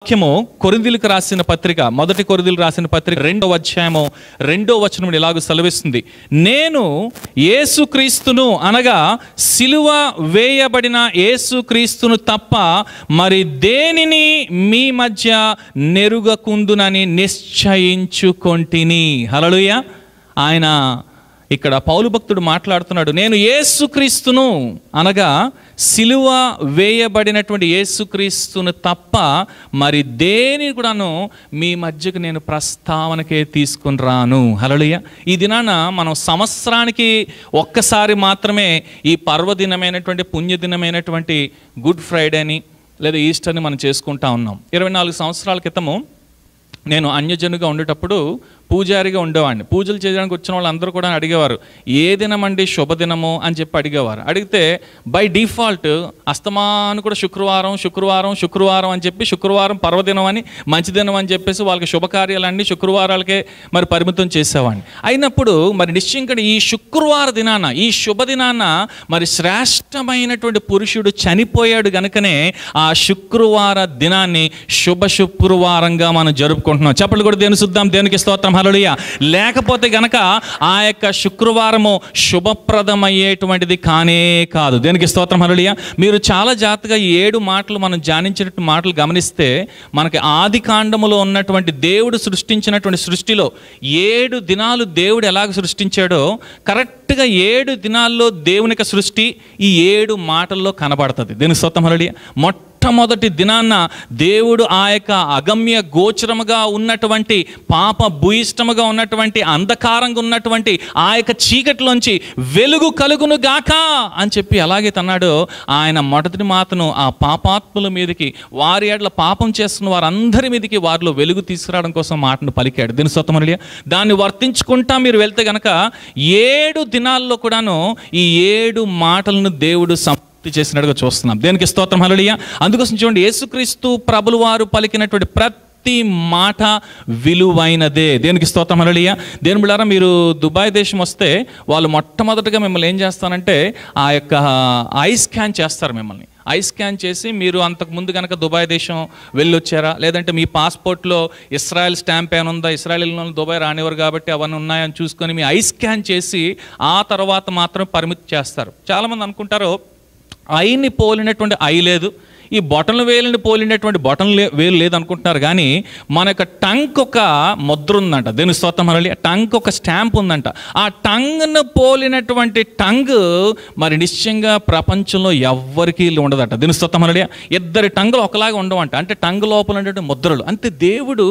వాక్యము కొరింథీయులకు రాసిన పత్రిక, మొదటి కొరింథీయులకు రాసిన పత్రిక 2వ అధ్యాయము 2వ వచనం ఇలాగ సెలవిస్తుంది. నేను యేసుక్రీస్తును అనగా సిలువ వేయబడిన యేసుక్రీస్తును తప్ప మరి దేనిని మీ మధ్య నెరుగకుందునని నిశ్చయించుకొంటిని. హల్లెలూయా. ఆయన ఇక్కడ పౌలు భక్తుడు మాట్లాడుతున్నాడు. నేను యేసుక్రీస్తును అనగా సిలువ వేయబడినటువంటి యేసుక్రీస్తును తప్ప మరి దేని కూడాను మీ మధ్యకు నేను ప్రస్తావనకే తీసుకుని రాను. హల్లెలూయా. ఈ దినాన మనం సంవత్సరానికి ఒక్కసారి మాత్రమే ఈ పర్వదినమైనటువంటి పుణ్యదినమైనటువంటి గుడ్ ఫ్రైడేని లేదా ఈస్టర్ని మనం చేసుకుంటా ఉన్నాం. 24 సంవత్సరాల క్రితము నేను అన్యజనుగా ఉండేటప్పుడు పూజారిగా ఉండేవాడిని. పూజలు చేయడానికి వచ్చిన వాళ్ళందరూ కూడా అడిగేవారు, ఏ దినమండి శుభదినము అని చెప్పి అడిగేవారు. అడిగితే బై డిఫాల్ట్ అస్తమాను కూడా శుక్రవారం శుక్రవారం శుక్రవారం అని చెప్పి శుక్రవారం పర్వదినం అని మంచిదినం అని చెప్పేసి వాళ్ళకి శుభకార్యాలన్నీ శుక్రవారాలకే మరి పరిమితం చేసేవాడిని. అయినప్పుడు మరి నిశ్చయంగా ఈ శుక్రవార దినాన, ఈ శుభదినాన మరి శ్రేష్టమైనటువంటి పురుషుడు చనిపోయాడు గనుకనే ఆ శుక్రవార దినాన్ని శుభ శుక్రవారంగా మనం జరుపుకుంటున్నాం. చెప్పలు కూడా దేవుని శుద్ధాం, దేవునికి స్తోత్రం. హల్లెలూయా. లేకపోతే గనక ఆ యొక్క శుక్రవారము శుభప్రదమయ్యేటువంటిది కానే కాదు. దేనికి స్తోత్రం. హల్లెలూయా. మీరు చాలా జాగ్రత్తగా 7 మాటలు మనం ధ్యానించినటువంటి మాటలు గమనిస్తే మనకి ఆది కాండములో ఉన్నటువంటి దేవుడు సృష్టించినటువంటి సృష్టిలో 7 దినాలు దేవుడు ఎలాగ సృష్టించాడో కరెక్ట్గా 7 దినాల్లో దేవుని యొక్క సృష్టి ఈ 7 మాటల్లో కనబడుతుంది. దేనికి స్తోత్రం. హల్లెలూయా. మొట్టమొదటి దినాన్న దేవుడు ఆ యొక్క అగమ్య గోచరముగా ఉన్నటువంటి పాప భూయిష్టముగా ఉన్నటువంటి అంధకారంగా ఉన్నటువంటి ఆ యొక్క చీకటిలోంచి వెలుగు కలుగును గాక అని చెప్పి అలాగే తన్నాడు. ఆయన మొదటి మాటను ఆ పాపాత్ముల మీదకి, వారి ఏడ్ల పాపం చేస్తున్న వారందరి మీదకి వారిలో వెలుగు తీసుకురావడం కోసం మాటను పలికాడు. దీని స్వతమరలియ దాన్ని వర్తించుకుంటా మీరు వెళ్తే గనక 7 దినాల్లో కూడాను ఈ 7 మాటలను దేవుడు చేసినట్టుగా చూస్తున్నాం. దేనికి స్తోత్రం. హల్లెలూయా. అందుకోసం చూడండి, యేసుక్రీస్తు ప్రభులు వారు పలికినటువంటి ప్రతి మాట విలువైనదే. దేనికి స్తోత్రం. హల్లెలూయా. దేని బిడ్డలారా, మీరు దుబాయ్ దేశం వస్తే వాళ్ళు మొట్టమొదటిగా మిమ్మల్ని ఏం చేస్తానంటే ఆ యొక్క ఐ స్కాన్ చేస్తారు. మిమ్మల్ని ఐ స్కాన్ చేసి మీరు అంతకుముందు కనుక దుబాయ్ దేశం వెళ్ళొచ్చారా, లేదంటే మీ పాస్పోర్ట్లో ఇస్రాయల్ స్టాంప్ ఏమైనా ఉందా, ఇస్రాయల్లో దుబాయ్ రానివారు కాబట్టి అవన్నీ ఉన్నాయని చూసుకొని మీ ఐ స్కాన్ చేసి ఆ తర్వాత మాత్రం పరిమితి చేస్తారు. చాలామంది అనుకుంటారు ఐని పోలినటువంటి ఐ లేదు, ఈ బొటన్ వేలుని పోలినటువంటి బొటన్ వేలు లేదు అనుకుంటున్నారు. కానీ మన యొక్క టంగ్ ఒక ముద్ర ఉందంట. దేని స్తోత్రం. హల్లెలూయా. టంగ్ ఒక స్టాంప్ ఉందంట. ఆ టంగ్ను పోలినటువంటి టంగ్ మరి నిశ్చయంగా ప్రపంచంలో ఎవ్వరికీ ఉండదట. దేని స్తోత్రం. హల్లెలూయా. ఇద్దరి టంగులు ఒకలాగా ఉండవంట. అంటే టంగ్ లోపల ఉన్నటువంటి ముద్రలు. అంతే దేవుడు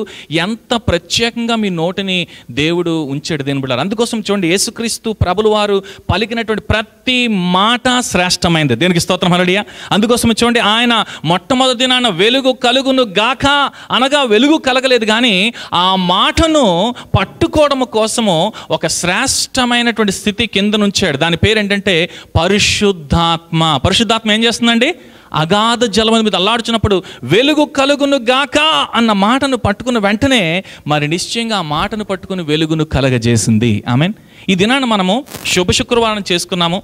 ఎంత ప్రత్యేకంగా మీ నోటిని దేవుడు ఉంచాడు. దేని బిడ్డలారా, అందుకోసం చూడండి, యేసుక్రీస్తు ప్రభులు వారు పలికినటువంటి ప్రతి మాట శ్రేష్టమైనది. దేనికి స్తోత్రం. హల్లెలూయా. అందుకోసం చూడండి, ఆయన మొట్టమొదటి దినాన వెలుగు కలుగును గాక అనగా వెలుగు కలగలేదు, కానీ ఆ మాటను పట్టుకోవడం కోసము ఒక శ్రేష్టమైనటువంటి స్థితి కింద నుంచాడు. దాని పేరు ఏంటంటే పరిశుద్ధాత్మ. పరిశుద్ధాత్మ ఏం చేస్తుందండి? అగాధ జలముల మీద అల్లాడుచున్నప్పుడు వెలుగు కలుగును గాక అన్న మాటను పట్టుకున్న వెంటనే మరి నిశ్చయంగా ఆ మాటను పట్టుకుని వెలుగును కలగజేసింది. ఆమెన్. ఈ దినాన మనము శుభ శుక్రవారం చేసుకున్నాము.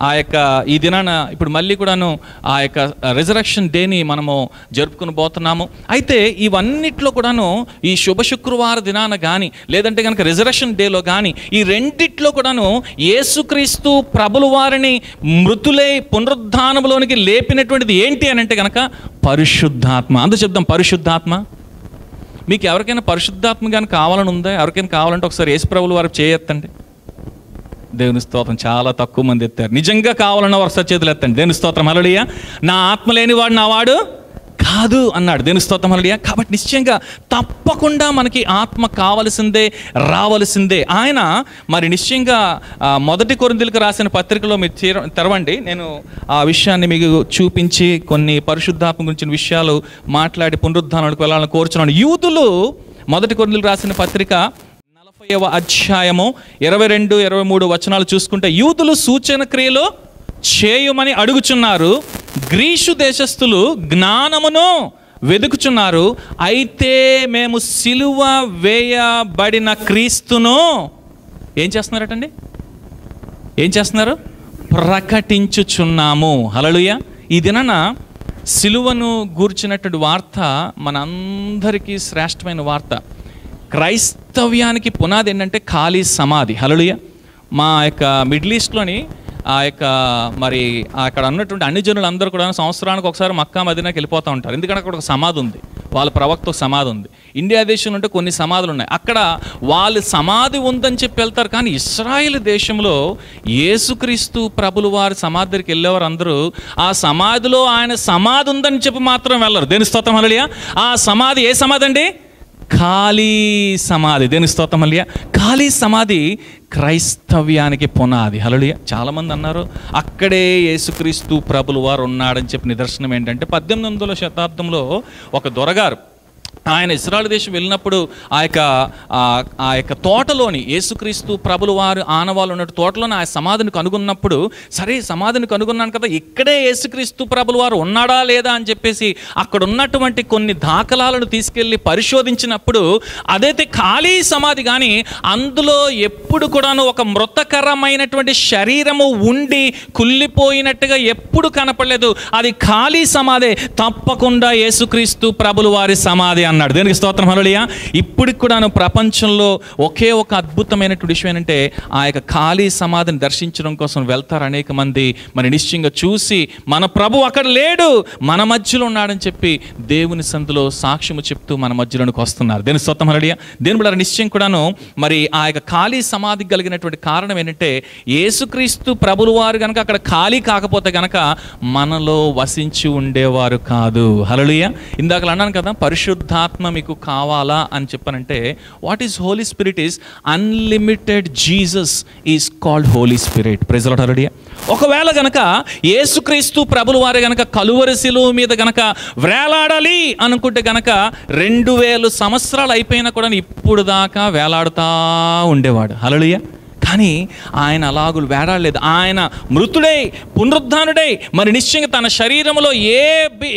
ఆ యొక్క ఈ దినాన ఇప్పుడు మళ్ళీ కూడాను ఆ యొక్క రిజరక్షన్ డేని మనము జరుపుకుని పోతున్నాము. అయితే ఇవన్నిట్లో కూడాను ఈ శుభ శుక్రవార దినాన కానీ లేదంటే కనుక రిజరక్షన్ డేలో కానీ ఈ రెండిట్లో కూడాను యేసుక్రీస్తు ప్రభుల వారిని మృతులై పునరుద్ధానములోనికి లేపినటువంటిది ఏంటి అని అంటే కనుక పరిశుద్ధాత్మ. అందు చెప్దాం, పరిశుద్ధాత్మ. మీకు ఎవరికైనా పరిశుద్ధాత్మ కానీ కావాలని ఉందా? ఎవరికైనా కావాలంటే ఒకసారి యేసు ప్రభుల వారు చేయెత్తండి. దేవుని స్తోత్రం. చాలా తక్కువ మంది ఎత్తారు. నిజంగా కావాలన్న వారు చేతులు ఎత్తండి. దేవుని స్తోత్రం. హల్లెలూయా. నా ఆత్మ లేనివాడు నా వాడు కాదు అన్నాడు. దేవుని స్తోత్రం. హల్లెలూయా. కాబట్టి నిశ్చయంగా తప్పకుండా మనకి ఆత్మ కావలసిందే, రావలసిందే. ఆయన మరి నిశ్చయంగా మొదటి కొరింథీయులకు రాసిన పత్రికలో మీరు తెరవండి. నేను ఆ విషయాన్ని మీకు చూపించి కొన్ని పరిశుద్ధాత్మ గురించిన విషయాలు మాట్లాడి పునరుద్ధానానికి వెళ్ళాలని కోరుచున్నాను. యూదులు మొదటి కొరింథీయులకు రాసిన పత్రిక 40వ అధ్యాయము 22, 23 వచనాలు చూసుకుంటే, యూదులు సూచన క్రియలు చేయుమని అడుగుచున్నారు, గ్రీసు దేశస్థులు జ్ఞానమును వెదుకుచున్నారు. అయితే మేము సిలువ వేయబడిన క్రీస్తును ఏం చేస్తున్నారటండి? ఏం చేస్తున్నారు? ప్రకటించుచున్నాము. హల్లెలూయా. ఈ దినాన సిలువను గూర్చినటువంటి వార్త మనందరికీ శ్రేష్టమైన వార్త. క్రైస్తవ్యానికి పునాది ఏంటంటే ఖాళీ సమాధి. హల్లెలూయా. మా యొక్క మిడిల్ ఈస్ట్లోని ఆ యొక్క మరి అక్కడ ఉన్నటువంటి అన్ని జనులు అందరూ కూడా సంవత్సరానికి ఒకసారి మక్కా మదీనాకి వెళ్ళిపోతూ ఉంటారు. ఎందుకంటే అక్కడ ఒక సమాధి ఉంది, వాళ్ళ ప్రవక్త ఒక సమాధి ఉంది. ఇండియా దేశంలో ఉంటే కొన్ని సమాధులు ఉన్నాయి, అక్కడ వాళ్ళు సమాధి ఉందని చెప్పి వెళ్తారు. కానీ ఇశ్రాయేల్ దేశంలో యేసుక్రీస్తు ప్రభులు వారి సమాధి దగ్గరికి వెళ్ళేవారు అందరూ ఆ సమాధిలో ఆయన సమాధి ఉందని చెప్పి మాత్రం వెళ్ళరు. దేని స్తోత్రం హల్లెలూయా. ఆ సమాధి ఏ సమాధి అండి? ఖాళీ సమాధి. దేని స్తోత్రం హల్లెలూయా. ఖాళీ సమాధి క్రైస్తవ్యానికి పునాది. హల్లెలూయా. చాలామంది అన్నారు అక్కడే యేసుక్రీస్తు ప్రభులు వారు ఉన్నాడని చెప్పి నిదర్శనం ఏంటంటే 18వ శతాబ్దంలో ఒక దొరగారు ఆయన ఇశ్రాయేలు దేశం వెళ్ళినప్పుడు ఆ యొక్క తోటలోని యేసుక్రీస్తు ప్రభులు వారు ఆనవాళ్ళు ఉన్నట్టు తోటలోని ఆ సమాధిని కనుగొన్నప్పుడు, సరే సమాధిని కనుగొన్నాను కదా, ఇక్కడే యేసుక్రీస్తు ప్రభులు వారు ఉన్నాడా లేదా అని చెప్పేసి అక్కడ ఉన్నటువంటి కొన్ని దాఖలాలను తీసుకెళ్ళి పరిశోధించినప్పుడు అదైతే ఖాళీ సమాధి, కానీ అందులో ఎప్పుడు కూడాను ఒక మృతకరమైనటువంటి శరీరము ఉండి కుళ్ళిపోయినట్టుగా ఎప్పుడు కనపడలేదు. అది ఖాళీ సమాధే, తప్పకుండా యేసుక్రీస్తు ప్రభులు వారి సమాధి అన్నాడు. దేనికి స్తోత్రం హల్లెలూయా. ఇప్పటికి కూడాను ప్రపంచంలో ఒకే ఒక అద్భుతమైనటువంటి విషయం ఏంటంటే ఆ యొక్క ఖాళీ సమాధిని దర్శించడం కోసం వెళ్తారు అనేక మంది. మరి నిశ్చయంగా చూసి మన ప్రభు అక్కడ లేడు, మన మధ్యలో ఉన్నాడని చెప్పి దేవుని సందులో సాక్ష్యము చెప్తూ మన మధ్యలోనికి వస్తున్నారు. దేని స్తోత్రం హల్లెలూయా. దేని బిడ్డలారా, నిశ్చయం కూడాను మరి ఆ యొక్క ఖాళీ సమాధికి కలిగినటువంటి కారణం ఏంటంటే యేసుక్రీస్తు ప్రభులు వారు కనుక అక్కడ ఖాళీ కాకపోతే కనుక మనలో వసించి ఉండేవారు కాదు. హల్లెలూయా. ఇందాక అన్నాను కదా, పరిశుద్ధాత్మ మీకు కావాలా అని చెప్పానంటే what is Holy Spirit is unlimited Jesus is called Holy Spirit. Praise the Lord. Hallelujah. ఒకవేళ గనక యేసుక్రీస్తు ప్రభులు వారి గనక కలువరి శిలువ మీద గనక వేలాడాలి అనుకుంటే గనక 2000 సంవత్సరాలు అయిపోయినా కూడా ఇప్పుడు దాకా వేలాడుతూ ఉండేవాడు. హల్లెలూయా. కానీ ఆయన అలాగులు వేడాడలేదు. ఆయన మృతుడై పునరుద్ధానుడై మరి నిశ్చయంగా తన శరీరంలో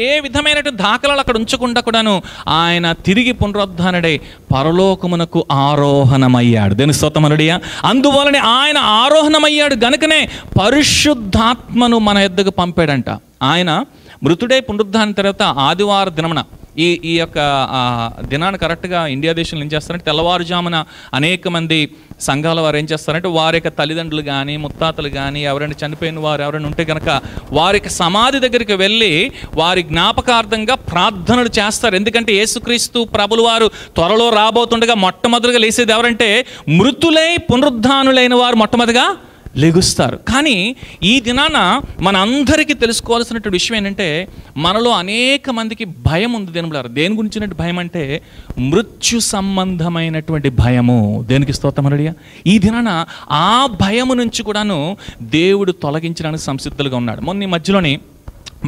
ఏ విధమైనటువంటి దాఖలాలు అక్కడ ఉంచకుండా కూడాను ఆయన తిరిగి పునరుద్ధానుడై పరలోకమునకు ఆరోహణమయ్యాడు. దేని స్తోత్రం హల్లెలూయా. అందువలనే ఆయన ఆరోహణమయ్యాడు గనుకనే పరిశుద్ధాత్మను మన యొద్దకు పంపాడంట. ఆయన మృతుడై పునరుద్ధాన తర్వాత ఆదివార దినమున ఈ యొక్క దినాన్ని కరెక్ట్గా ఇండియా దేశంలో ఏం చేస్తారంటే తెల్లవారుజామున అనేక మంది సంఘాల వారు ఏం చేస్తారంటే వారి యొక్క తల్లిదండ్రులు కానీ ముత్తాతలు కానీ ఎవరైనా చనిపోయిన వారు ఎవరైనా ఉంటే కనుక వారికి సమాధి దగ్గరికి వెళ్ళి వారి జ్ఞాపకార్థంగా ప్రార్థనలు చేస్తారు. ఎందుకంటే యేసుక్రీస్తు ప్రభులు వారు త్వరలో రాబోతుండగా మొట్టమొదటిగా లేసేది ఎవరంటే మృతులై పునరుద్ధానులైన వారు మొట్టమొదటిగా లెగుస్తారు. కానీ ఈ దినాన మన అందరికీ తెలుసుకోవాల్సినటువంటి విషయం ఏంటంటే మనలో అనేక మందికి భయం ఉంది. దేని గురించినటువంటి భయం అంటే మృత్యు సంబంధమైనటువంటి భయము. దేనికి స్తోత్రం హల్లెలూయా. ఈ దినాన ఆ భయము నుంచి కూడాను దేవుడు తొలగించడానికి సంసిద్ధులుగా ఉన్నాడు. మొన్న ఈ మధ్యలోని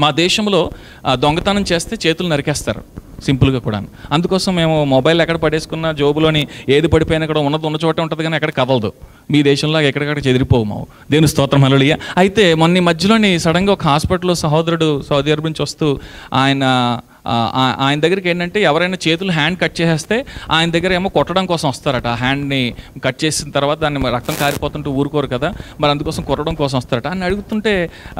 మా దేశంలో దొంగతనం చేస్తే చేతులు నరికేస్తారు సింపుల్గా కూడా. అందుకోసం మేము మొబైల్ ఎక్కడ పడేసుకున్న జోబులోని ఏది పడిపోయినా కూడా ఉన్న చోట ఉంటుంది, కానీ ఎక్కడ కదలదు. మీ దేశంలో ఎక్కడికక్కడ చెదిరిపోవు. దేవుని స్తోత్రం హల్లెలూయా. అయితే మొన్న మధ్యలోని సడన్గా ఒక హాస్పిటల్లో సహోదరుడు సౌదీ అరేబియా నుంచి వస్తూ ఆయన దగ్గరికి ఏంటంటే ఎవరైనా చేతులు హ్యాండ్ కట్ చేసేస్తే ఆయన దగ్గర ఏమో కొట్టడం కోసం వస్తారట. ఆ హ్యాండ్ని కట్ చేసిన తర్వాత దాన్ని రక్తం కారిపోతుంటే ఊరుకోరు కదా, మరి అందుకోసం కొట్టడం కోసం వస్తారట. అని అడుగుతుంటే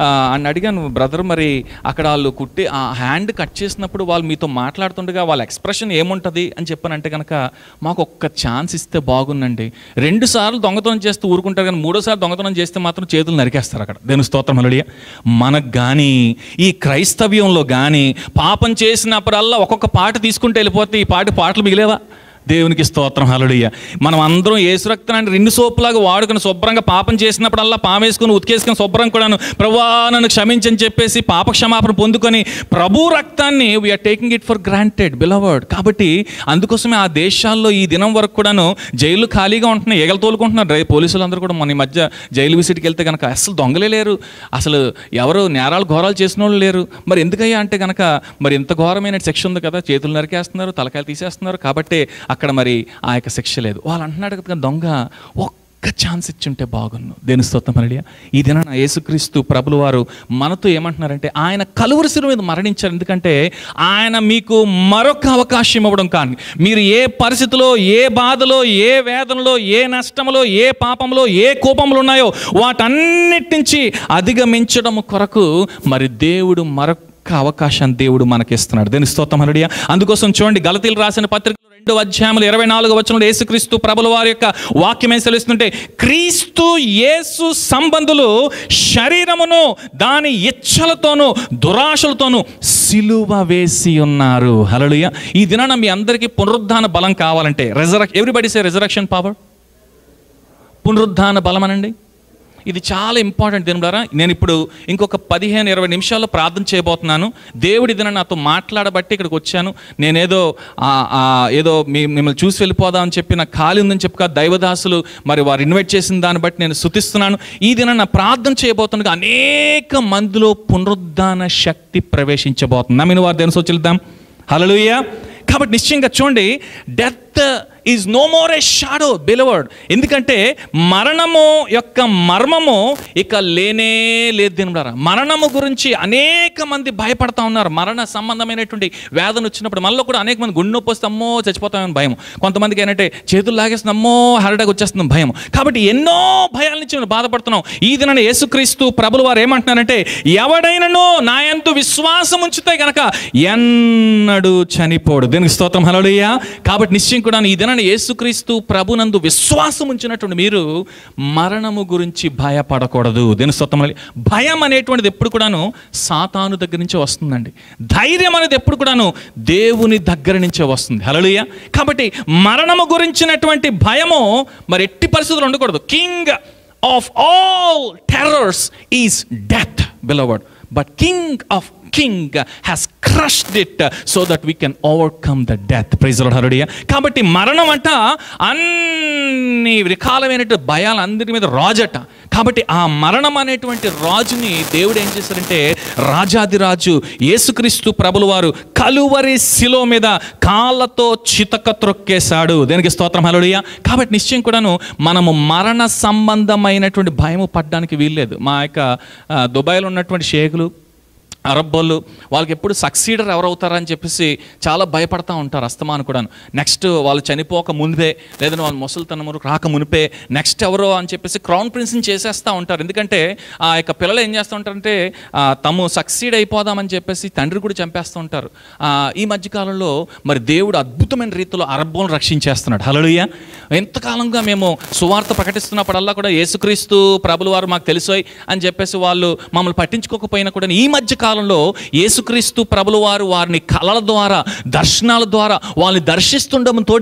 ఆయన అడిగాను, బ్రదర్ మరి అక్కడ వాళ్ళు కుట్టి ఆ హ్యాండ్ కట్ చేసినప్పుడు వాళ్ళు మీతో మాట్లాడుతుండగా వాళ్ళ ఎక్స్ప్రెషన్ ఏముంటుంది అని చెప్పానంటే కనుక మాకు ఒక్క ఛాన్స్ ఇస్తే బాగుందండి. 2 సార్లు దొంగతనం చేస్తూ ఊరుకుంటారు, కానీ 3ఓసారి దొంగతనం చేస్తే మాత్రం చేతులు నరికేస్తారు అక్కడ. దేవుని స్తోత్రం హల్లెలూయా. మనకు కానీ ఈ క్రైస్తవ్యంలో కానీ పాపం చేసినప్పుడల్లా ఒక్కొక్క పాట తీసుకుంటే వెళ్ళిపోతే ఈ పాటలు మిగిలేవా? దేవునికి స్తోత్రం హల్లెలూయా. మనం అందరం యేసు రక్తాన్ని 2 సోపులాగా వాడుకుని శుభ్రంగా పాపం చేసినప్పుడల్లా పామేసుకుని ఉతికేసుకుని శుభ్రం కూడాను ప్రభువా నన్ను క్షమించని చెప్పేసి పాప క్షమాపణ పొందుకొని ప్రభు రక్తాన్ని we are taking it for granted beloved. కాబట్టి అందుకోసమే ఆ దేశాల్లో ఈ దినం వరకు కూడాను జైలు ఖాళీగా ఉంటున్నాయి, ఎగలు తోలుకుంటున్నారు. పోలీసులు అందరూ కూడా మన మధ్య జైలు విసిట్కి వెళ్తే కనుక అసలు దొంగలే లేరు, అసలు ఎవరు ఘోరాలు చేసిన వాళ్ళు లేరు. మరి ఎందుకయ్యా అంటే కనుక మరి ఇంత ఘోరమైన శిక్ష ఉంది కదా, చేతులు నరికేస్తున్నారు, తలకాయలు తీసేస్తున్నారు, కాబట్టి అక్కడ మరి ఆ యొక్క శిక్ష లేదు. వాళ్ళు అంటున్నాడు కదా, దొంగ ఒక్క ఛాన్స్ ఇచ్చుంటే బాగున్ను. దేని స్తోత్రం హల్లెలూయా. ఈ దినాన యేసుక్రీస్తు ప్రభులు వారు మనతో ఏమంటున్నారంటే ఆయన కలువరి శిలువ మీద మరణించారు. ఎందుకంటే ఆయన మీకు మరొక అవకాశం ఇవ్వడం కానీ మీరు ఏ పరిస్థితిలో, ఏ బాధలో, ఏ వేదనలో, ఏ నష్టంలో, ఏ పాపంలో, ఏ కోపంలో ఉన్నాయో వాటన్నిటి నుంచి అధిగమించడం కొరకు మరి దేవుడు మరొక గొప్ప అవకాశాన్ని దేవుడు మనకిస్తున్నాడు. దేనికి స్తోత్రం హల్లెలూయా. అందుకోసం చూడండి, గలతీయులకు రాసిన పత్రిక 2వ అధ్యాయం 24వ వచనంలో యేసుక్రీస్తు ప్రభుల వారి యొక్క వాక్యం ఏం సెలవిస్తుంటే, క్రీస్తు యేసు సంబంధులు శరీరమును దాని ఇచ్చలతోనూ దురాశలతోనూ సిలువ వేసి ఉన్నారు. హల్లెలూయా. ఈ దినాన మీ అందరికీ పునరుద్ధాన బలం కావాలంటే, ఎవ్రీబడీ సే రిజరక్షన్ పవర్, పునరుద్ధాన బలం అనండి. ఇది చాలా ఇంపార్టెంట్. దీని ద్వారా నేను ఇప్పుడు ఇంకొక 15-20 నిమిషాల్లో ప్రార్థన చేయబోతున్నాను. దేవుడి దిన నాతో మాట్లాడబట్టి ఇక్కడికి వచ్చాను. నేనేదో మిమ్మల్ని చూసి వెళ్ళిపోదామని చెప్పి నాకు ఖాళీ ఉందని చెప్పి దైవదాసులు మరి వారు ఇన్వైట్ చేసిన దాన్ని బట్టి నేను స్తుతిస్తున్నాను. ఈ దిన నా ప్రార్థన చేయబోతున్నగా అనేక మందిలో పునరుద్ధాన శక్తి ప్రవేశించబోతుంది. నమ్మిన వారు దేవుని సోచిద్దాం. హల్లెలూయా. కాబట్టి నిశ్చయంగా చూడండి, death is no more a shadow beloved. ఎందుకంటే మరణము యొక్క మర్మము ఇక లేనే లేదు. దీనిద్వారా మరణము గురించి అనేక మంది భయపడతా ఉన్నారు. మరణ సంబంధమైనటువంటి వేదన వచ్చినప్పుడు మనలో కూడా అనేక మంది గుండె నొప్పి వస్తే అమ్మో చచ్చిపోతామని భయం, కొంతమందికి ఏంటంటే చేతులు లాగేస్తుంది అమ్మో హార్ట్ అటాక్ వచ్చేస్తుంది భయం. కాబట్టి ఎన్నో భయాల నుంచి మనం బాధపడుతున్నాం. ఈ దినాన యేసుక్రీస్తు ప్రభుల వారు ఏమంటున్నారంటే, ఎవడైనను నా యందు విశ్వాసం ఉంచితే గనక ఎన్నడూ చనిపోడు. దీనికి స్తోత్రం హల్లెలూయా. కాబట్టి నిశ్చయం కూడా ఈ దినాన యేసుక్రీస్తు ప్రభునందు విశ్వాసం ఉంచినటువంటి మీరు మరణము గురించి భయపడకూడదు. దీని స్తోత్రం. భయం అనేటువంటిది ఎప్పుడు కూడాను సాతాను దగ్గర నుంచే వస్తుందండి. ధైర్యం అనేది ఎప్పుడు కూడాను దేవుని దగ్గర నుంచే వస్తుంది. హల్లెలూయా. కాబట్టి మరణము గురించినటువంటి భయము మరి ఎట్టి పరిస్థితులు ఉండకూడదు. King of all terrors is death beloved, but king of king has crushed it so that we can overcome the death. Praise the Lord. Hallelujah. కాబట్టి మరణం అంట అన్ని రకాలైనటువంటి భయాలు అందరి మీద రాజట. కాబట్టి ఆ మరణం అనేటువంటి రాజుని దేవుడు ఏం చేశారంటే, రాజాదిరాజు యేసుక్రీస్తు ప్రభుల వారు కలువరి శిలువ మీద కాళ్ళతో చితక త్రొక్కేశాడు. దేనికి స్తోత్రం హల్లెలూయా. కాబట్టి నిశ్చయం కూడాను మనము మరణ సంబంధమైనటువంటి భయము పడడానికి వీల్లేదు. మా యొక్క దుబాయ్లో ఉన్నటువంటి షేకులు, అరబ్ వాళ్ళు, వాళ్ళకి ఎప్పుడు సక్సీడర్ ఎవరవుతారని చెప్పేసి చాలా భయపడతా ఉంటారు అస్తమాను కూడాను. నెక్స్ట్ వాళ్ళు చనిపోక ముందే, లేదంటే వాళ్ళు ముసలితనము రాక మునిపే నెక్స్ట్ ఎవరో అని చెప్పేసి క్రౌన్ ప్రిన్స్ని చేసేస్తూ ఉంటారు. ఎందుకంటే ఆ యొక్క పిల్లలు ఏం చేస్తూ ఉంటారంటే తాము సక్సీడ్ అయిపోదామని చెప్పేసి తండ్రి కూడా చంపేస్తూ ఉంటారు. ఈ మధ్యకాలంలో మరి దేవుడు అద్భుతమైన రీతిలో అరబ్బులను రక్షించేస్తున్నాడు. హల్లెలూయా. ఎంతకాలంగా మేము సువార్త ప్రకటిస్తున్నప్పుడల్లా కూడా యేసుక్రీస్తు ప్రభుల వారు మాకు తెలుసోయ్ అని చెప్పేసి వాళ్ళు మమ్మల్ని పట్టించుకోకపోయినా కూడా ఈ మధ్య కాలంలో యేసుక్రీస్తు ప్రభుల వారు వారిని కళల ద్వారా, దర్శనాల ద్వారా వాళ్ళని దర్శిస్తుండటంతో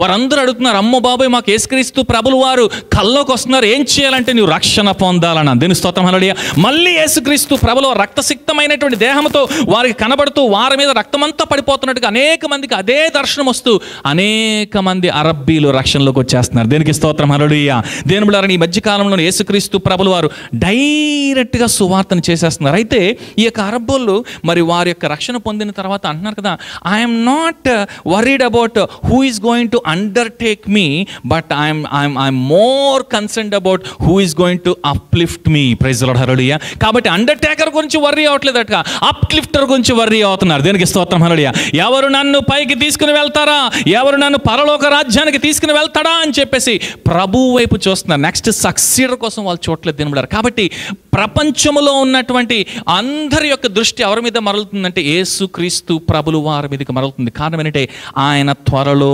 వారందరూ అడుగుతున్నారు, అమ్మో బాబాయ్ మాకు యేసుక్రీస్తు ప్రభుల వారు కళ్ళలోకి వస్తున్నారు, ఏం చేయాలంటే నువ్వు రక్షణ పొందాలన్న. దీని స్తోత్రం హల్లెలూయా. మళ్ళీ యేసుక్రీస్తు ప్రభుల వారు రక్తసిక్తమైనటువంటి దేహంతో వారికి కనబడుతూ వారి మీద రక్తమంతా పడిపోతున్నట్టుగా అనేక మందికి అదే దర్శనం వస్తూ అనేక మంది అరబ్బీలు రక్షణలోకి వచ్చేస్తున్నారు. దీనికి స్తోత్రం హల్లెలూయా. దేని బిడ్డలారా, ఈ మధ్యకాలంలో యేసుక్రీస్తు ప్రభుల వారు డైరెక్ట్గా సువార్తను చేసేస్తున్నారు. అయితే ఈ యొక్క అరబ్బోళ్ళు మరి వారి యొక్క రక్షణ పొందిన తర్వాత అంటున్నారు కదా, I'm not worried about who is going to undertake me, but I'm more concerned about who is going to uplift me. Praise the Lord. Hallelujah. కాబట్టి అండర్టేకర్ గురించి వర్రీ అవ్వట్లేదట, అప్లిఫ్టర్ గురించి వర్రీ అవుతున్నారు. దేనికి స్తోత్రం హల్లెలూయా. ఎవరు నన్ను పైకి తీసుకుని వెళ్తారా, ఎవరు నన్ను పరలోక రాజ్యానికి తీసుకుని వెళ్తాడా అని చెప్పేసి ప్రభు వైపు చూస్తున్నారు. నెక్స్ట్ సక్సీడర్ కోసం వాళ్ళు చూడలేదు. దీని కాబట్టి ప్రపంచంలో ఉన్నటువంటి అందరి యొక్క దృష్టి ఎవరి మీద మరలుతుందంటే యేసుక్రీస్తు ప్రభుల వారి మీదకి మరలుతుంది. కారణం ఏంటంటే ఆయన త్వరలో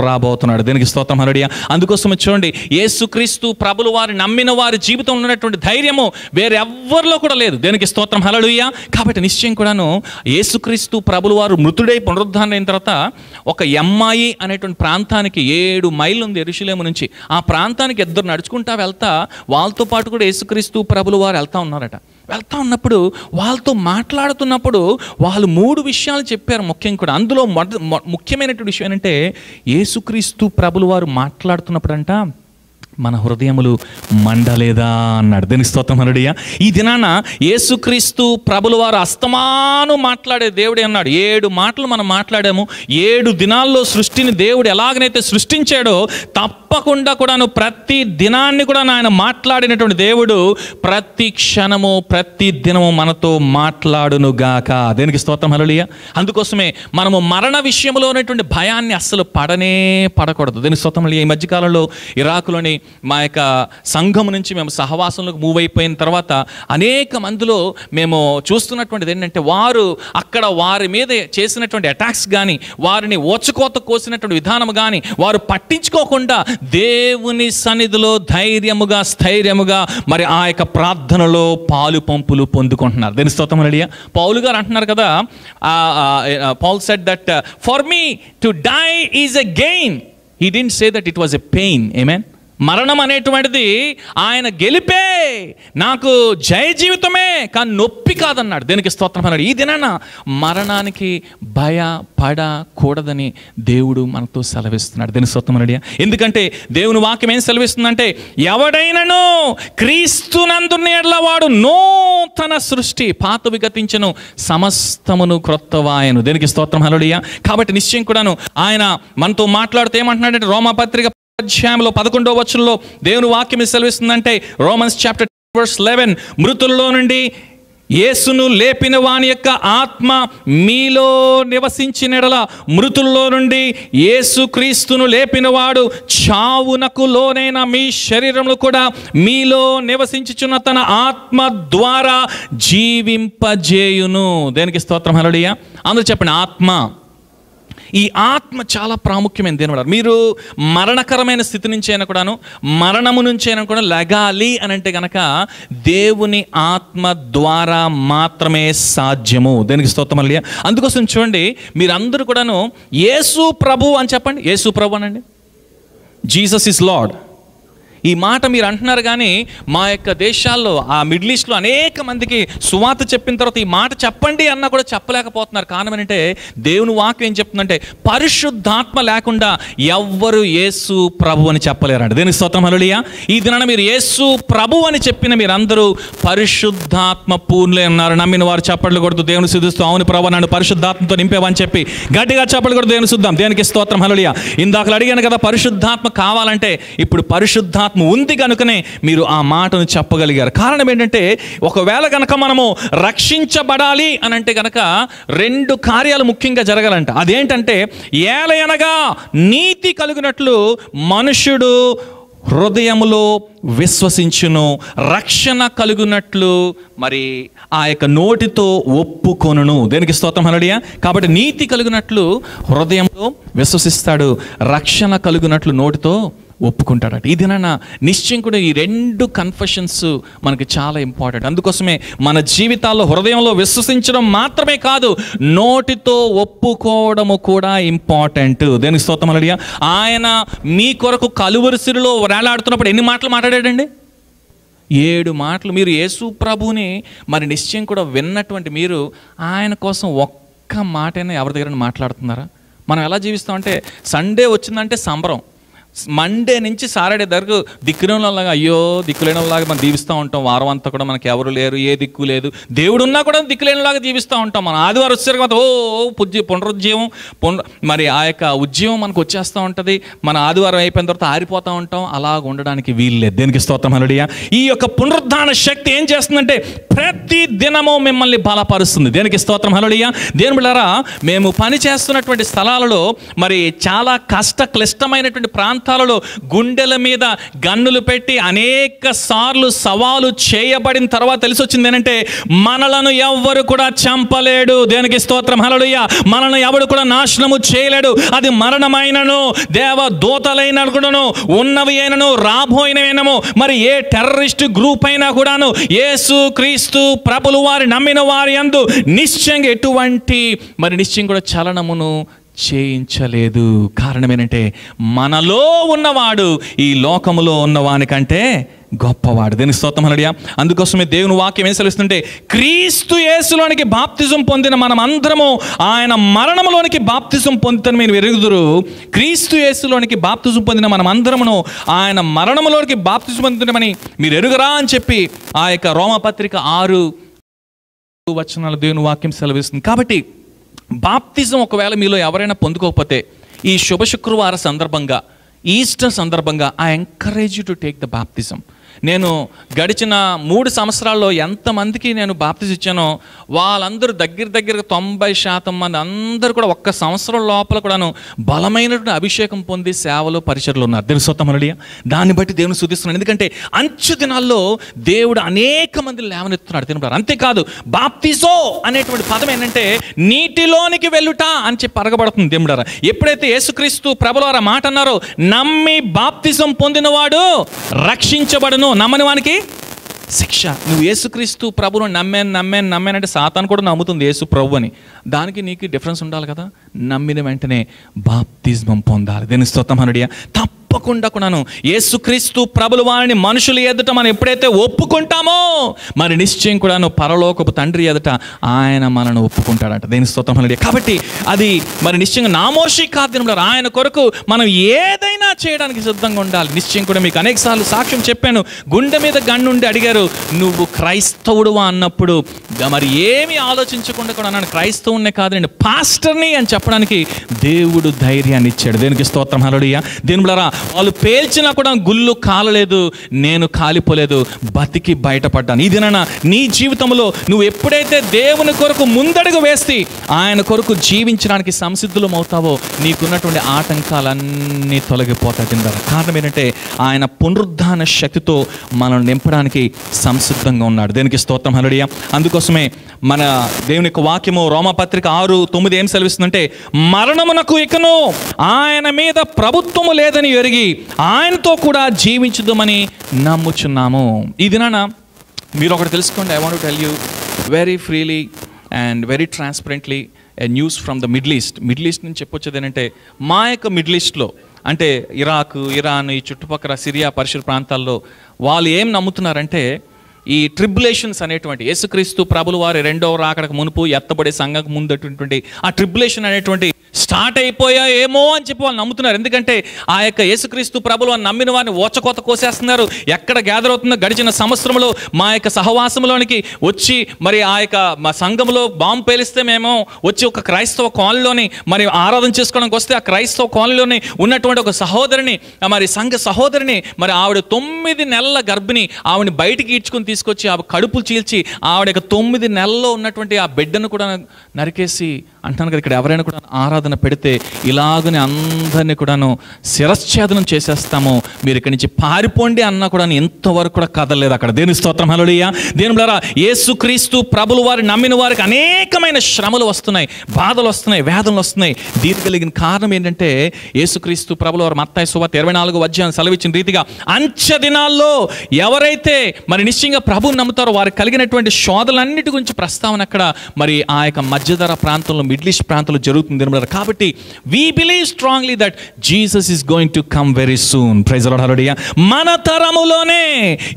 రాబోతున్నాడు. దీనికి స్తోత్రం హల్లెలూయా. అందుకోసం చూడండి, యేసుక్రీస్తు ప్రభుల వారి నమ్మిన వారి జీవితంలో ఉన్నటువంటి ధైర్యము వేరెవ్వరిలో కూడా లేదు. దేనికి స్తోత్రం హల్లెలూయా. కాబట్టి నిశ్చయం కూడాను యేసుక్రీస్తు ప్రభుల వారు మృతుడై పునరుద్ధానం అయిన తర్వాత ఒక ఎమ్మాయి అనేటువంటి ప్రాంతానికి 7 మైళ్ళు ఉంది యెరూషలేము నుంచి. ఆ ప్రాంతానికి ఇద్దరు నడుచుకుంటా వెళ్తా వాళ్ళతో పాటు కూడా యేసుక్రీస్తు ప్రభుల వారు వెళ్తా ఉన్నారట. వెళ్తా ఉన్నప్పుడు వాళ్ళతో మాట్లాడుతున్నప్పుడు వాళ్ళు 3 విషయాలు చెప్పారు ముఖ్యంగా కూడా. అందులో ముఖ్యమైనటువంటి విషయం ఏంటంటే, యేసుక్రీస్తు ప్రభుల వారు మాట్లాడుతున్నప్పుడు అంట మన హృదయములు మండలేదా అన్నాడు. దీనికి స్తోత్రం హల్లెలూయా. ఈ దినాన యేసుక్రీస్తు ప్రభుల వారు అస్తమాను మాట్లాడే దేవుడే అన్నాడు. 7 మాటలు మనం మాట్లాడాము. 7 దినాల్లో సృష్టిని దేవుడు ఎలాగనైతే సృష్టించాడో తప్పకుండా కూడాను ప్రతి దినాన్ని కూడా ఆయన మాట్లాడినటువంటి దేవుడు ప్రతి క్షణము ప్రతి దినము మనతో మాట్లాడును గాక. దేనికి స్తోత్రం హల్లెలూయా. అందుకోసమే మనము మరణ విషయంలో ఉన్నటువంటి భయాన్ని అస్సలు పడకూడదు. దీనికి స్తోత్రం హల్లెలూయా. ఈ మధ్యకాలంలో ఇరాకులోని మా యొక్క సంఘం నుంచి మేము సహవాసంలోకి మూవ్ అయిపోయిన తర్వాత అనేక మందిలో మేము చూస్తున్నటువంటిది ఏంటంటే వారు అక్కడ వారి మీద చేసినటువంటి అటాక్స్ కానీ, వారిని ఓచుకోత కోసినటువంటి విధానం కానీ వారు పట్టించుకోకుండా దేవుని సన్నిధిలో ధైర్యముగా స్థైర్యముగా మరి ఆ యొక్క ప్రార్థనలో పాలు పంపులు పొందుకుంటున్నారు. దేని స్తోత్రం హల్లెలూయా. పౌలు గారు అంటున్నారు కదా, Paul said that for me to die is a gain. He didn't say that it was a pain. Amen. మరణం అనేటువంటిది ఆయన గెలిపే, నాకు జయ జీవితమే, కానీ నొప్పి కాదన్నాడు. దేనికి స్తోత్రం అన్నాడు. ఈ దినాన మరణానికి భయపడకూడదని దేవుడు మనతో సెలవిస్తున్నాడు. దేనికి స్తోత్రం అన్నాడు. ఎందుకంటే దేవుని వాక్యం ఏం సెలవిస్తుందంటే, ఎవడైనను క్రీస్తునందున్న యెడల వాడు నూతన సృష్టి, పాతవి గతించెను సమస్తమును క్రొత్తవాయెను. దేనికి స్తోత్రం హల్లెలూయా. కాబట్టి నిశ్చయం కూడాను ఆయన మనతో మాట్లాడుతూ ఏమంటున్నాడంటే, రోమాపత్రిక అధ్యాయంలో 11వ వచనంలో దేవుని వాక్యం సెలవిస్తుందంటే, రోమన్స్ చాప్టర్ 11, మృతుల్లో నుండి యేసును లేపిన వాని యొక్క ఆత్మ మీలో నివసించిన యెడల మృతుల్లో నుండి యేసు క్రీస్తును లేపినవాడు చావునకు లోనైన మీ శరీరంలో కూడా మీలో నివసించుచున్న తన ఆత్మ ద్వారా జీవింపజేయును. దేనికి స్తోత్రం హల్లెలూయా. అందరూ చెప్పండి, ఆత్మ. ఈ ఆత్మ చాలా ప్రాముఖ్యమైన. దేని మీరు మరణకరమైన స్థితి నుంచి అయినా కూడాను, మరణము నుంచి అయినా కూడా లెగాలి అని అంటే కనుక దేవుని ఆత్మ ద్వారా మాత్రమే సాధ్యము. దేనికి స్తోత్రం హల్లెలూయా. అందుకోసం చూడండి, మీరందరూ కూడాను యేసు ప్రభు అని చెప్పండి. యేసు ప్రభు అనండి. Jesus is lord. ఈ మాట మీరు అంటున్నారు, కానీ మా యొక్క దేశాల్లో, ఆ మిడిల్ ఈస్ట్లో అనేక మందికి సువార్త చెప్పిన తర్వాత ఈ మాట చెప్పండి అన్నా కూడా చెప్పలేకపోతున్నారు. కారణం ఏంటంటే దేవుని వాక్యం ఏం చెప్తుందంటే, పరిశుద్ధాత్మ లేకుండా ఎవ్వరు యేసు ప్రభు అని చెప్పలేరండి. దేనికి స్తోత్రం హల్లెలూయా. ఈ దినాన మీరు యేసు ప్రభు అని చెప్పిన మీరందరూ పరిశుద్ధాత్మ పూర్ణులై ఉన్నారు. నమ్మిన వారు చప్పట్లు కొడుతూ దేవుని స్తుతిస్తూ, అవును ప్రభు నన్ను పరిశుద్ధాత్మతో నింపేవని చెప్పి గట్టిగా చప్పట్లు కొడుతూ దేవుని స్తుతిద్దాం. దేనికి స్తోత్రం హల్లెలూయా. ఇందాక అడిగాను కదా, పరిశుద్ధాత్మ కావాలంటే ఇప్పుడు పరిశుద్ధాత్మ ఉంది కనుకనే మీరు ఆ మాటను చెప్పగలిగారు. కారణం ఏంటంటే, ఒకవేళ కనుక మనము రక్షించబడాలి అని అంటే కనుక 2 కార్యాలు ముఖ్యంగా జరగాలంట. అదేంటంటే, ఏలయనగా నీతి కలిగినట్లు మనుష్యుడు హృదయములో విశ్వసించును, రక్షణ కలుగునట్లు మరి ఆ యొక్క నోటితో ఒప్పుకొనును. దేనికి స్తోత్రం హల్లెలూయా. కాబట్టి నీతి కలుగునట్లు హృదయంలో విశ్వసిస్తాడు, రక్షణ కలుగునట్లు నోటితో ఒప్పుకుంటాడట. ఈ దినాన నిశ్చయం కూడా ఈ 2 కన్ఫెషన్స్ మనకి చాలా ఇంపార్టెంట్. అందుకోసమే మన జీవితాల్లో హృదయంలో విశ్వసించడం మాత్రమే కాదు, నోటితో ఒప్పుకోవడము కూడా ఇంపార్టెంట్. దేనికి స్తోత్రం హల్లెలూయా. ఆయన మీ కొరకు కలువరి సిలువలో వేలాడుతున్నప్పుడు ఎన్ని మాటలు మాట్లాడాడండి? 7 మాటలు. మీరు యేసు ప్రభుని మరి నిశ్చయం కూడా విన్నటువంటి మీరు ఆయన కోసం ఒక్క మాటైనా ఎవరి దగ్గర మాట్లాడుతున్నారా? మనం ఎలా జీవిస్తామంటే, సండే వచ్చిందంటే సంబరం, మండే నుంచి సాటర్డే దగ్గరకు దిక్కులేనిలాగా, అయ్యో దిక్కులేనిలాగా మనం జీవిస్తూ ఉంటాం. వారం అంతా కూడా మనకి ఎవరు లేరు, ఏ దిక్కు లేదు, దేవుడున్నా కూడా దిక్కులేనిలాగా జీవిస్తూ ఉంటాం. మనం ఆదివారం వచ్చేసరికి మాత్రం పునరుజ్జీవం మరి ఆ యొక్క ఉద్యమం మనకు వచ్చేస్తూ ఉంటుంది. మన ఆదివారం అయిపోయిన తర్వాత ఆరిపోతూ ఉంటాం. అలాగ ఉండడానికి వీల్లేదు. దేనికి స్తోత్రం హల్లెలూయా. ఈ యొక్క పునరుద్ధాన శక్తి ఏం చేస్తుందంటే, ప్రతి దినము మిమ్మల్ని బలపరుస్తుంది. దేనికి స్తోత్రం హల్లెలూయా. దేవుని బిడ్డలారా, మేము పని చేస్తున్నటువంటి స్థలాలలో మరి చాలా క్లిష్టమైనటువంటి ప్రాంతాలలో గుండెల మీద గన్నులు పెట్టి అనేక సార్లు సవాలు చేయబడిన తర్వాత తెలిసి వచ్చింది ఏంటంటే, మనలను ఎవ్వరు కూడా చంపలేడు. దేనికి స్తోత్రం హల్లెలూయా. మనల్ని ఎవడు కూడా నాశనము చేయలేడు. అది మరణమైనను, దేవదూతలైన కూడాను, ఉన్నవి అయినను, రాబోయినవేనము, మరి ఏ టెర్రరిస్ట్ గ్రూప్ అయినా కూడాను యేసు క్రీస్తు ప్రభులు వారి నమ్మిన వారి యందు నిశ్చయంగా ఎటువంటి మరి నిశ్చయం కూడా చలనమును చేయించలేదు. కారణం ఏంటంటే, మనలో ఉన్నవాడు ఈ లోకములో ఉన్నవానికంటే గొప్పవాడు. దేని స్తోత్రం హల్లెలూయా. అందుకోసమే దేవుని వాక్యం ఏం సెలవిస్తుంటే, క్రీస్తు యేసులోనికి బాప్తిజం పొందిన మనం అందరము ఆయన మరణములోనికి బాప్తిజం పొందుతాను మీరు ఎరుగుదురు. క్రీస్తు యేసులోనికి బాప్తిజం పొందిన మనం అందరమును ఆయన మరణములోనికి బాప్తిజం పొందుతామని మీరు ఎరుగరా అని చెప్పి ఆ యొక్క రోమపత్రిక 6 వచనాలు దేవుని వాక్యం సెలవిస్తుంది. కాబట్టి బాప్తిజం ఒకవేళ మీలో ఎవరైనా పొందుకోకపోతే, ఈ శుభ శుక్రవార సందర్భంగా, ఈస్టర్ సందర్భంగా, I encourage you to take the బాప్తిజం. నేను గడిచిన 3 సంవత్సరాల్లో ఎంతమందికి నేను బాప్తిజం ఇచ్చానో వాళ్ళందరూ దగ్గర 90% మంది అందరూ కూడా ఒక్క సంవత్సరం లోపల కూడాను బలమైనటువంటి అభిషేకం పొంది సేవలో పరిచర్లు ఉన్నారు. తెలుసొత్తమనడియా. దాన్ని బట్టి దేవుని స్తుతిస్తున్నాను. ఎందుకంటే అంచు దినాల్లో దేవుడు అనేక మంది లేవనెత్తున్నాడు. తినబడారు. అంతేకాదు బాప్తిజో అనేటువంటి పదం ఏంటంటే నీటిలోనికి వెళ్ళుట అని చెప్పి అరగబడుతుంది. దేవుడారా, ఎప్పుడైతే యేసుక్రీస్తు ప్రభువారు మాట అన్నారో నమ్మి బాప్తిజం పొందినవాడు రక్షించబడును, నమ్మని వానికి శిక్ష. నువ్వు యేసుక్రీస్తు ప్రభువును నమ్మానంటే సాతాను కూడా నమ్ముతుంది యేసు ప్రభు అని. దానికి నీకు డిఫరెన్స్ ఉండాలి కదా. నమ్మిన వెంటనే బాప్తిజం పొందాలి. దేని స్తోత్రం హల్లెలూయా. తప్పకుండా కూడాను యేసుక్రీస్తు ప్రభుల వారిని మనుషులు ఎదుట మనం ఎప్పుడైతే ఒప్పుకుంటామో మరి నిశ్చయం కూడాను పరలోకపు తండ్రి ఎదుట ఆయన మనను ఒప్పుకుంటాడట. దేని స్తోత్రం హల్లెలూయా. కాబట్టి అది మరి నిశ్చయంగా నామోషి కాద్యంలో ఆయన కొరకు మనం ఏదైనా చేయడానికి సిద్ధంగా ఉండాలి. నిశ్చయం కూడా మీకు అనేకసార్లు సాక్ష్యం చెప్పాను. గుండె మీద గన్నుండి అడిగారు, నువ్వు క్రైస్తవుడువా అన్నప్పుడు మరి ఏమి ఆలోచించకుండా కూడా నన్ను క్రైస్తవునే కాదండి పాస్టర్ని అని చెప్పడానికి దేవుడు ధైర్యాన్ని ఇచ్చాడు. దేనికి స్తోత్రం హల్లెలూయా. దేవులారా, వాళ్ళు పేల్చినా కూడా గుళ్ళు కాలలేదు, నేను కాలిపోలేదు, బతికి బయటపడ్డాను. ఈ దినాన నీ జీవితంలో నువ్వు ఎప్పుడైతే దేవుని కొరకు ముందడుగు వేసి ఆయన కొరకు జీవించడానికి సంసిద్ధులం అవుతావో నీకున్నటువంటి ఆటంకాలన్నీ తొలగిపోతాయి. తిన్నారా. కారణం ఏంటంటే ఆయన పునరుద్ధాన శక్తితో మనల్ని నింపడానికి సంసిద్ధంగా ఉన్నాడు. దేనికి స్తోత్రం హల్లెలూయా. అందుకోసమే మన దేవుని యొక్క వాక్యము రోమాపత్రిక 6:9 ఏం సెలవిస్తుందంటే మరణమునకు ఇకను ఆయన మీద ప్రభుత్వము లేదని ఎరిగి ఆయనతో కూడా జీవించుదామని నమ్ముచున్నాము. ఈ దినాన మీరు ఒకటి తెలుసుకోండి. I want to tell you very freely and very transparently a news from the middle east నుంచి చెప్పొచ్చేది ఏంటంటే మా యొక్క మిడిల్ ఈస్ట్లో అంటే ఇరాక్, ఇరాన్, ఈ చుట్టుపక్కల సిరియా పరిసర ప్రాంతాల్లో వాళ్ళు ఏం నమ్ముతున్నారంటే ఈ ట్రిబులేషన్స్ అనేటువంటి యేసుక్రీస్తు ప్రభుల వారి రెండవ రాకడకు మునుపు ఎత్తబడే సంఘకు ముందటువంటి ఆ ట్రిబులేషన్ అనేటువంటి స్టార్ట్ అయిపోయాయేమో అని చెప్పి వాళ్ళు నమ్ముతున్నారు. ఎందుకంటే ఆ యొక్క యేసుక్రీస్తు ప్రభులు అని నమ్మిన వారిని ఓచకోత కోసేస్తున్నారు. ఎక్కడ గ్యాదర్ అవుతుందో గడిచిన సంవత్సరంలో మా యొక్క సహవాసంలోనికి వచ్చి మరి ఆ యొక్క మా సంఘంలో బాంబు పేలిస్తే మేము వచ్చి ఒక క్రైస్తవ కాలనీలోని మరి ఆరాధన చేసుకోవడానికి వస్తే ఆ క్రైస్తవ కాలనీలోని ఉన్నటువంటి ఒక సహోదరిని మరి సంఘ సహోదరిని మరి ఆవిడ 9 నెలల గర్భిణి ఆవిడని బయటికి ఈడ్చుకొని తీసుకొచ్చి ఆవిడ కడుపులు చీల్చి ఆవిడ యొక్క 9 నెలల్లో ఉన్నటువంటి ఆ బిడ్డను కూడా నరికేసి అంటాను కదా. ఇక్కడ ఎవరైనా కూడా ఆరాధన పెడితే ఇలాగనే అందరినీ కూడాను శిరశ్ఛేదనం చేసేస్తాము, మీరు ఇక్కడి నుంచి పారిపోండి అన్నా కూడా ఇంతవరకు కూడా కదలలేదు అక్కడ. దేని స్తోత్రం హల్లెలూయా. దేవులారా, యేసుక్రీస్తు ప్రభుల వారి నమ్మిన వారికి అనేకమైన శ్రమలు వస్తున్నాయి, బాధలు వస్తున్నాయి, వేదనలు వస్తున్నాయి. దీనికి కలిగిన కారణం ఏంటంటే యేసుక్రీస్తు ప్రభుల వారు మత్తయి సువార్త 24వ అధ్యాయం సెలవిచ్చిన రీతిగా అంచె దినాల్లో ఎవరైతే మరి నిశ్చయంగా ప్రభువుని నమ్ముతారో వారికి కలిగినటువంటి శోధనలన్నిటి గురించి ప్రస్తావన అక్కడ మరి ఆ యొక్క మధ్యధర ప్రాంతంలో మిడిల్ ఈస్ట్ ప్రాంతంలో జరుగుతుంది. కాబట్టి we believe strongly that Jesus is going to come very soon. Praise the Lord. Hallelujah. మన తరములోనే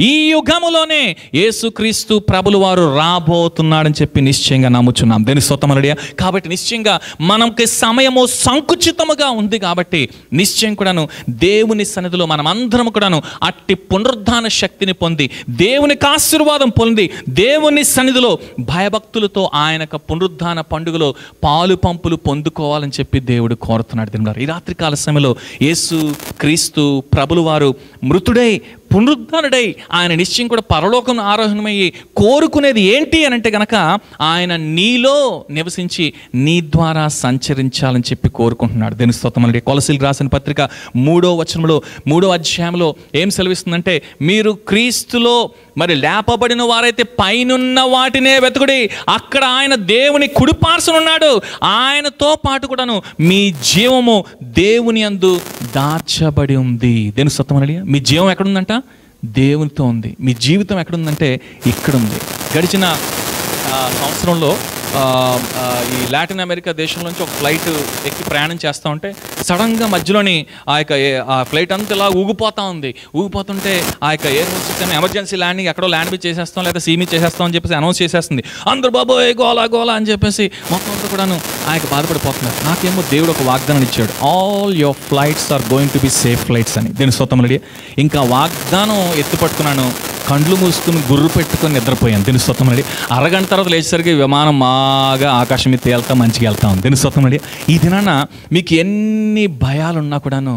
ఈ యుగములోనే యేసుక్రీస్తు ప్రభుల వారు రాబోతున్నాడని చెప్పి నిశ్చయంగా నమ్ముచున్నాం. దేని స్తోత్రం హల్లెలూయా. కాబట్టి నిశ్చయంగా మనకి సమయము సంకుచితముగా ఉంది కాబట్టి నిశ్చయం కూడాను దేవుని సన్నిధిలో మనం అందరం కూడాను అట్టి పునరుద్ధాన శక్తిని పొంది దేవునికి ఆశీర్వాదం పొంది దేవుని సన్నిధిలో భయభక్తులతో ఆయన పునరుద్ధాన పండుగలో పాలు పంపులు పొందుకోవాలని చెప్పి దేవుడు కోరుతున్నాడు. ఈ రాత్రికాల సమయంలో యేసు క్రీస్తు ప్రభుల వారు మృతుడై పునరుద్ధానుడై ఆయన నిశ్చయం కూడా పరలోకం ఆరోహణమయ్యి కోరుకునేది ఏంటి అని అంటే గనక ఆయన నీలో నివసించి నీ ద్వారా సంచరించాలని చెప్పి కోరుకుంటున్నాడు. దేని స్తోత్రం హల్లెలూయా. కొలసీయులకు రాసిన పత్రిక 3వ వచనంలో 3వ అధ్యాయంలో ఏం సెలవిస్తుందంటే మీరు క్రీస్తులో మరి లేపబడిన వారైతే పైనున్న వాటినే వెతుకుడి, అక్కడ ఆయన దేవుని కుడిపార్శ్వనున్నాడు, ఆయనతో పాటు కూడాను మీ జీవము దేవుని యందు దాచబడి ఉంది. దేని స్తోత్రం హల్లెలూయా. మీ జీవం ఎక్కడుందంట? దేవునితో ఉంది. మీ జీవితం ఎక్కడుందంటే ఇక్కడ ఉంది. గడిచిన సంవత్సరంలో ఈ లాటిన్ అమెరికా దేశం నుంచి ఒక ఫ్లైట్ ఎక్కి ప్రయాణం చేస్తూ ఉంటే సడన్గా మధ్యలోని ఆ యొక్క ఆ ఫ్లైట్ అంతా ఇలా ఊగిపోతుంటే ఆ యొక్క ఎయిర్ హోస్టెస్ ఎమర్జెన్సీ ల్యాండింగ్ ఎక్కడో ల్యాండ్ మీద చేసేస్తాం లేదా సీ మీద చేసేస్తాం అని చెప్పేసి అనౌన్స్ చేసేస్తుంది. అందరూ బాబోయ్ గోలా అని చెప్పేసి మొత్తం అంతా కూడాను ఆ యొక్క బాధపడిపోతున్నారు. నాకేమో దేవుడు ఒక వాగ్దానం ఇచ్చాడు, all your flights are going to be safe flights అని. దీని స్తోత్రం హల్లెలూయా. ఇంకా వాగ్దానం ఎత్తుపట్టుకున్నాను, కండ్లు మూసుకుని గుర్రు పెట్టుకొని నిద్రపోయాను. దీని స్తోత్రం అండి. అరగంట తర్వాత లేచేసరికి విమానం బాగా ఆకాశం మీద తేలుతా మంచిగా వెళ్తాం. దీని స్తోత్రం అండి. ఈ దినాన మీకు ఎన్ని భయాలున్నా కూడాను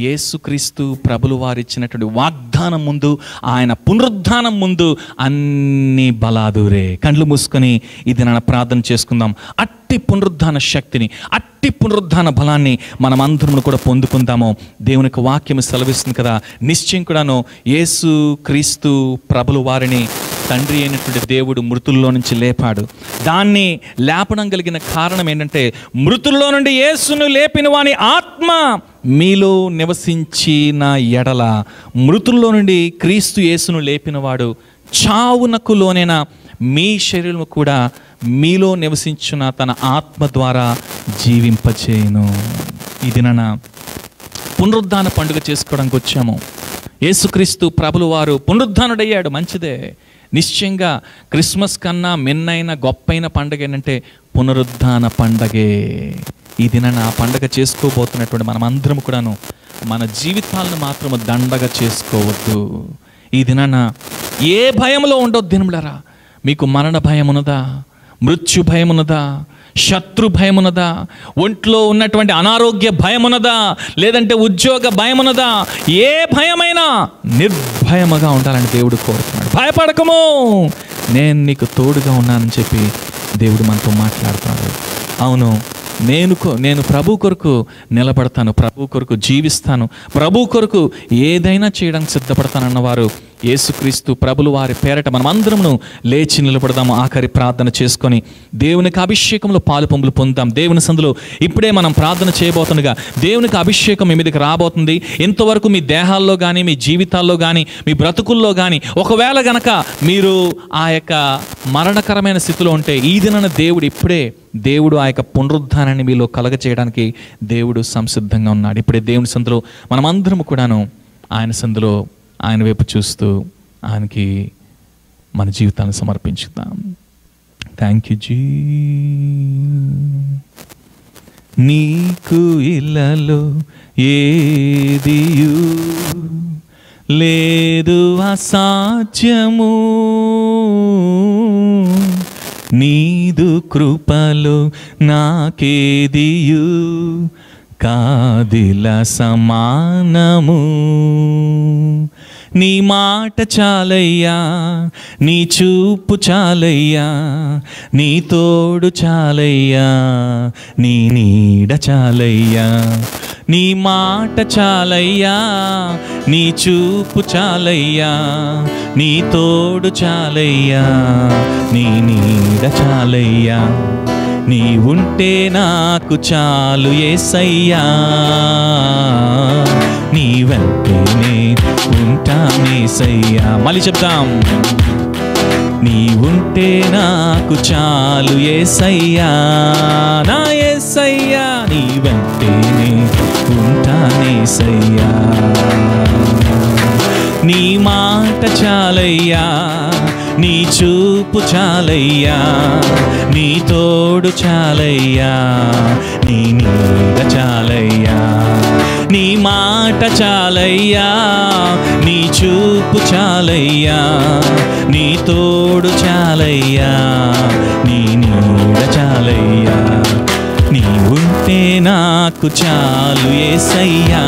యేసుక్రీస్తు ప్రభులు వారు ఇచ్చినటువంటి వాగ్దానం ముందు, ఆయన పునరుద్ధానం ముందు అన్ని బలాదూరే. కండ్లు మూసుకొని ఈ దినాన ప్రార్థన చేసుకుందాం. అట్టి పునరుద్ధాన శక్తిని, అట్టి పునరుద్ధాన బలాన్ని మనం అందరం కూడా పొందుకుందాము. దేవునికి వాక్యం సెలవిస్తుంది కదా, నిశ్చయం కూడాను యేసు క్రీస్తు ప్రభులు వారిని తండ్రి అయినటువంటి దేవుడు మృతుల్లో నుంచి లేపాడు. దాన్ని లేపడం కలిగిన కారణం ఏంటంటే, మృతుల్లో నుండి యేసును లేపిన వాని ఆత్మ మీలో నివసించిన ఎడల, మృతుల్లో నుండి క్రీస్తు యేసును లేపినవాడు చావునకు లోనైన మీ శరీరం కూడా మీలో నివసించిన తన ఆత్మ ద్వారా జీవింపచేయును. ఈ దినాన పునరుద్ధాన పండుగ చేసుకోవడానికి వచ్చాము. యేసుక్రీస్తు ప్రభులు వారు పునరుద్ధానుడయ్యాడు, మంచిదే. నిశ్చయంగా క్రిస్మస్ కన్నా మిన్నైన గొప్పైన పండుగ ఏంటంటే పునరుద్ధాన పండగే. ఈ దినాన ఆ పండుగ చేసుకోబోతున్నటువంటి మనమందరం కూడాను మన జీవితాలను మాత్రము దండగా చేసుకోవద్దు. ఈ దినాన ఏ భయంలో ఉండొద్దు దినములారా. మీకు మరణ భయం ఉన్నదా? మృత్యు భయం ఉన్నదా? శత్రు భయం ఉన్నదా? ఒంట్లో ఉన్నటువంటి అనారోగ్య భయం ఉన్నదా? లేదంటే ఉద్యోగ భయం ఉన్నదా? ఏ భయమైనా నిర్భయముగా ఉండాలని దేవుడు కోరుతున్నాడు. భయపడకము, నేను నీకు తోడుగా ఉన్నానని చెప్పి దేవుడు మనతో మాట్లాడుతున్నాడు. అవును, నేను ప్రభు కొరకు నిలబడతాను, ప్రభు కొరకు జీవిస్తాను, ప్రభు కొరకు ఏదైనా చేయడానికి సిద్ధపడతానన్నవారు యేసుక్రీస్తు ప్రభులు వారి పేరట మనమందరము లేచి నిలబడదాము. ఆఖరి ప్రార్థన చేసుకొని దేవునికి అభిషేకంలో పాలు పంపులు పొందాం. దేవుని సందులో ఇప్పుడే మనం ప్రార్థన చేయబోతుండగా దేవునికి అభిషేకం మీ మీదకి రాబోతుంది. ఇంతవరకు మీ దేహాల్లో కానీ, మీ జీవితాల్లో కానీ, మీ బ్రతుకుల్లో కానీ ఒకవేళ గనక మీరు ఆ యొక్క మరణకరమైన స్థితిలో ఉంటే, ఈ దినాన దేవుడు ఆ యొక్క పునరుద్ధానాన్ని మీలో కలగ చేయడానికి దేవుడు సంసిద్ధంగా ఉన్నాడు. ఇప్పుడే దేవుని సందులో మనమందరము కూడాను ఆయన సందులో ఆయన వైపు చూస్తూ ఆయనకి మన జీవితాన్ని సమర్పించుదాం. Thank you G. నీకు ఇళ్ళలో ఏదియు లేదు అసాధ్యము, నీదు కృపలో నాకేదియు కాదిల సమానము. నీ మాట చాలయ్యా, నీ చూపు చాలయ్యా, నీ తోడు చాలయ్యా, నీ నీడ చాలయ్యా. నీ మాట చాలయ్యా, నీ చూపు చాలయ్యా, నీ తోడు చాలయ్యా, నీ నీడ చాలయ్యా. నీ ఉంటే నాకు చాలు యేసయ్యా, నీ వెంటనే ఉంటానేసయ్యా. మళ్ళీ చెప్తాం. నీ ఉంటే నాకు చాలు యేసయ్యా, నా యేసయ్యా, నీ వెంటనే ఉంటానేసయ్యా. నీ మాట చాలయ్యా, నీ చూపు చాలయ్యా, నీ తోడు చాలయ్యా, నీ నీడ చాలయ్యా. నీ మాట చాలయ్యా, నీ చూపు చాలయ్యా, నీ తోడు చాలయ్యా, నీ నీడ చాలయ్యా. నీ ఉంటే నాకు చాలు యేసయ్యా.